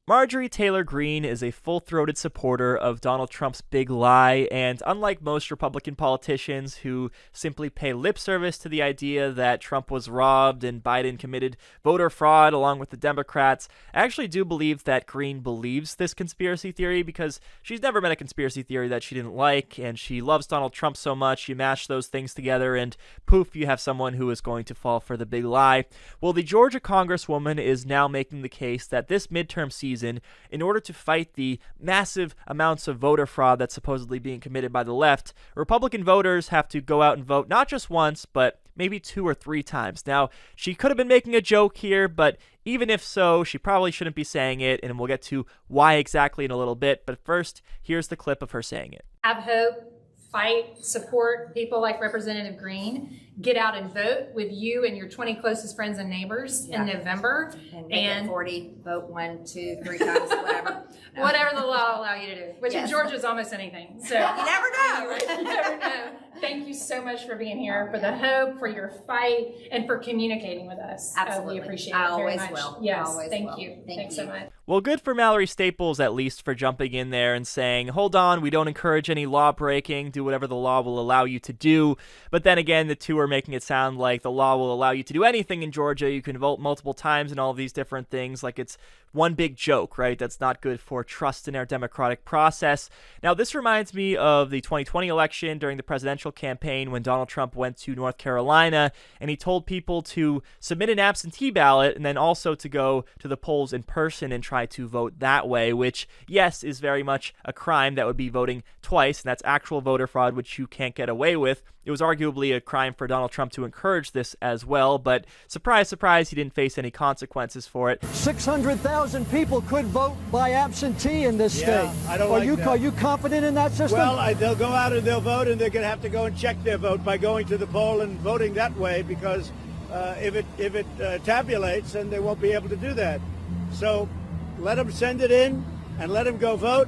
Marjorie Taylor Greene is a full-throated supporter of Donald Trump's big lie, and unlike most Republican politicians who simply pay lip service to the idea that Trump was robbed and Biden committed voter fraud along with the Democrats, I actually do believe that Greene believes this conspiracy theory because she's never met a conspiracy theory that she didn't like, and she loves Donald Trump so much, you mash those things together and poof, you have someone who is going to fall for the big lie. Well, the Georgia Congresswoman is now making the case that this midterm season, in order to fight the massive amounts of voter fraud that's supposedly being committed by the left, Republican voters have to go out and vote not just once, but maybe 2 or 3 times. Now, she could have been making a joke here, but even if so, she probably shouldn't be saying it, and we'll get to why exactly in a little bit. But first, here's the clip of her saying it. Have hope, fight, support people like Representative Greene. Get out and vote with you and your 20 closest friends and neighbors in November. And make it 40, vote 1, 2, 3 times, whatever. No. Whatever the law will allow you to do, which in Yes. Georgia is almost anything. So You never know. You never know. Thank you so much for being here, for the hope, for your fight, and for communicating with us. Absolutely. We appreciate I it very always much. will. Yes, Always thank will. you. Thank Thanks you. so much. Well, good for Mallory Staples, at least, for jumping in there and saying, hold on, we don't encourage any law breaking, do whatever the law will allow you to do. But then again, the two are making it sound like the law will allow you to do anything in Georgia. You can vote multiple times and all of these different things, like it's one big joke, right? That's not good for trust in our democratic process. Now, this reminds me of the 2020 election during the presidential campaign when Donald Trump went to North Carolina and he told people to submit an absentee ballot and then also to go to the polls in person and try to vote that way, which, yes, is very much a crime. That would be voting twice, and that's actual voter fraud, which you can't get away with. It was arguably a crime for Donald Trump to encourage this as well, but surprise, surprise, he didn't face any consequences for it. 600,000 people could vote by absentee in this state. I don't like that. Are you confident in that system? Well, they'll go out and they'll vote, and they're going to have to go and check their vote by going to the poll and voting that way, because if it tabulates, then they won't be able to do that. So let them send it in and let them go vote.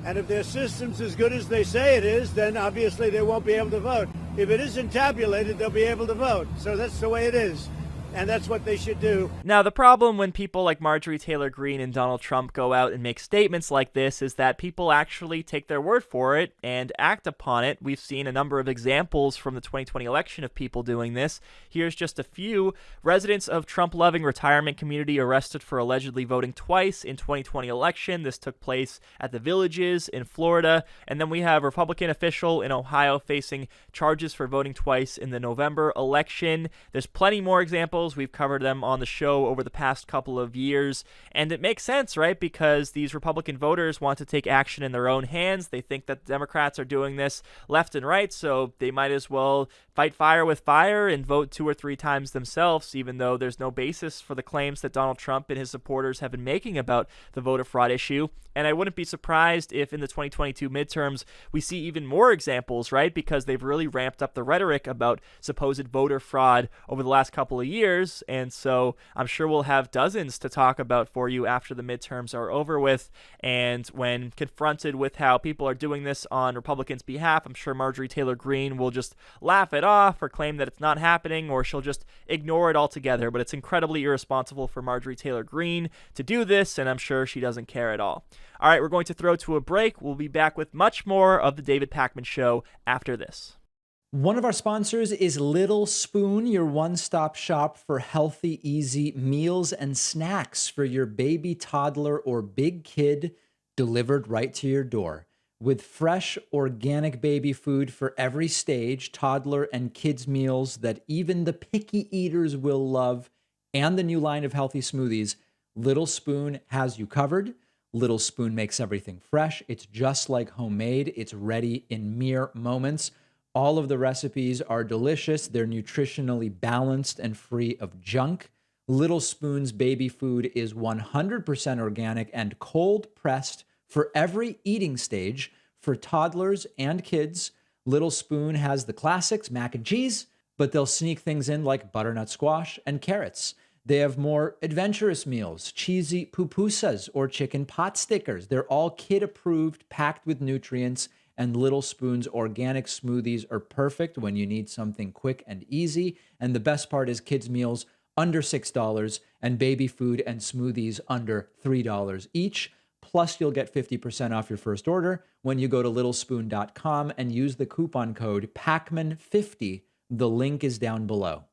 And if their system's as good as they say it is, then obviously they won't be able to vote. If it isn't tabulated, they'll be able to vote. So that's the way it is. And that's what they should do. Now, the problem when people like Marjorie Taylor Greene and Donald Trump go out and make statements like this is that people actually take their word for it and act upon it. We've seen a number of examples from the 2020 election of people doing this. Here's just a few. Residents of Trump-loving retirement community arrested for allegedly voting twice in 2020 election. This took place at the Villages in Florida. And then we have a Republican official in Ohio facing charges for voting twice in the November election. There's plenty more examples. We've covered them on the show over the past couple of years, and it makes sense, right? Because these Republican voters want to take action in their own hands. They think that the Democrats are doing this left and right, so they might as well fight fire with fire and vote 2 or 3 times themselves, even though there's no basis for the claims that Donald Trump and his supporters have been making about the voter fraud issue. And I wouldn't be surprised if in the 2022 midterms we see even more examples, right? Because they've really ramped up the rhetoric about supposed voter fraud over the last couple of years. And so I'm sure we'll have dozens to talk about for you after the midterms are over with. And when confronted with how people are doing this on Republicans' behalf, I'm sure Marjorie Taylor Greene will just laugh it off or claim that it's not happening, or she'll just ignore it altogether. But it's incredibly irresponsible for Marjorie Taylor Greene to do this, and I'm sure she doesn't care at all. All right, we're going to throw to a break. We'll be back with much more of the David Pakman Show after this. One of our sponsors is Little Spoon, your one-stop shop for healthy, easy meals and snacks for your baby, toddler, or big kid, delivered right to your door. With fresh, organic baby food for every stage, toddler and kids meals that even the picky eaters will love, and the new line of healthy smoothies, Little Spoon has you covered. Little Spoon makes everything fresh. It's just like homemade. It's ready in mere moments. All of the recipes are delicious. They're nutritionally balanced and free of junk. Little Spoon's baby food is 100% organic and cold pressed for every eating stage. For toddlers and kids, Little Spoon has the classics, mac and cheese, but they'll sneak things in like butternut squash and carrots. They have more adventurous meals, cheesy pupusas or chicken pot stickers. They're all kid-approved, packed with nutrients, and Little Spoon's organic smoothies are perfect when you need something quick and easy. And the best part is kids' meals under $6, and baby food and smoothies under $3 each. Plus, you'll get 50% off your first order when you go to littlespoon.com and use the coupon code PACMAN50. The link is down below.